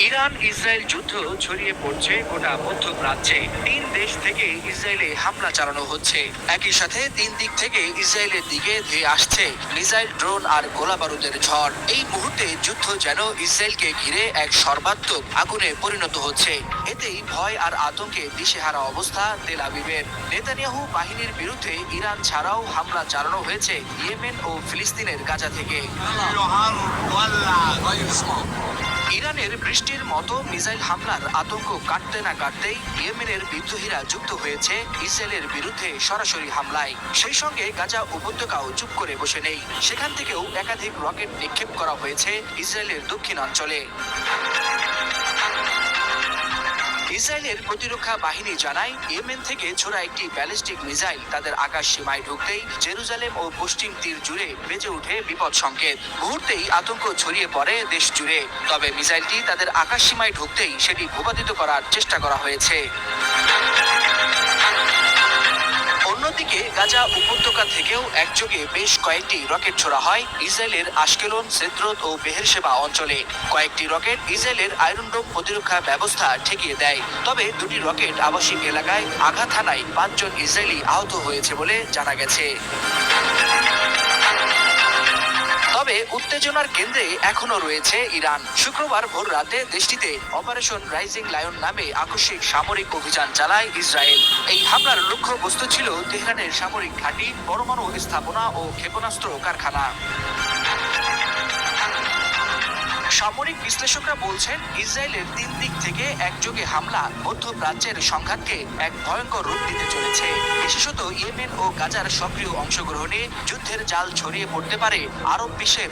Iran Israel যুদ্ধ ছড়িয়ে পড়ছে গোটা মধ্যপ্রাচ্যে। 3 দেশ থেকে ইসরায়েলে হামলা চালানো হচ্ছে। একই সাথে 3 দিক থেকে ইসরায়েলের দিকে ধেয়ে আসছে মিসাইল, ড্রোন আর গোলাবারুদের ঝড়। এই মুহূর্তে যুদ্ধ যেন ইসরায়েলকে ঘিরে এক সর্বাত্মক আগুনে পরিণত হচ্ছে। এতেই ভয় আর আতঙ্কে দিশেহারা অবস্থা তেল আবিবের। নেতানিয়াহু বাহিনীর বিরুদ্ধে ইরান ছাড়াও হামলা চালানো হয়েছে ইয়েমেন ও ফিলিস্তিনের গাজা থেকে। ইরানের বৃষ্টির মতো মিসাইল হামলার আতঙ্ক কাটতে না কাটতেই ইয়েমেনের বিদ্রোহীরা যুক্ত হয়েছে ইসরায়েলের বিরুদ্ধে সরাসরি হামলায়। সেই সঙ্গে গাজা উপত্যকাও চুপ করে বসে নেই। সেখান থেকেও একাধিক রকেট নিক্ষেপ করা হয়েছে ইসরায়েলের দক্ষিণাঞ্চলে। ইসরায়েলের প্রতিরক্ষা বাহিনী জানায়, ইয়েমেন থেকে ছোড়া একটি ব্যালিস্টিক মিসাইল তাদের আকাশ সীমায় ঢুকতেই জেরুজালেম ও পশ্চিম তীর জুড়ে বেজে ওঠে বিপদ সংকেত। মুহূর্তেই আতঙ্ক ছড়িয়ে পড়ে দেশ জুড়ে। তবে মিসাইলটি তাদের আকাশ সীমায় ঢুকতেই সেটি ভূপাতিত করার চেষ্টা করা হয়েছে। অন্যদিকে গাজা উপত্যকা থেকেও একযোগে বেশ কয়েকটি রকেট ছোড়া হয় ইসরায়েলের আশকেলন, সেদ্রত ও বেহেরশেবা অঞ্চলে। কয়েকটি রকেট ইসরায়েলের আয়রন ডোম প্রতিরক্ষা ব্যবস্থা ঠেকিয়ে দেয়। তবে দুটি রকেট আবাসিক এলাকায় আঘাত হানায় 5 জন ইসরায়েলি আহত হয়েছে বলে জানা গেছে। তবে উত্তেজনার কেন্দ্রে এখনো রয়েছে ইরান। শুক্রবার ভোর রাতে দেশটিতে অপারেশন রাইজিং লায়ন নামে আকস্মিক সামরিক অভিযান চালায় ইসরায়েল। এই হামলার লক্ষ্যবস্তু ছিল তেহরানের সামরিক ঘাঁটি, পরমাণু স্থাপনা ও ক্ষেপণাস্ত্র কারখানা। সামরিক বিশ্লেষকরা বলছেন, ইসরায়েলের 3 দিক থেকে একযোগে হামলা মধ্যপ্রাচ্যের সংঘাতকে এক ভয়ঙ্কর রূপ দিতে চলেছে। বিশেষত ইয়েমেন ও গাজার সক্রিয় অংশগ্রহণে যুদ্ধের জাল ছড়িয়ে পড়তে পারে আরব বিশ্বের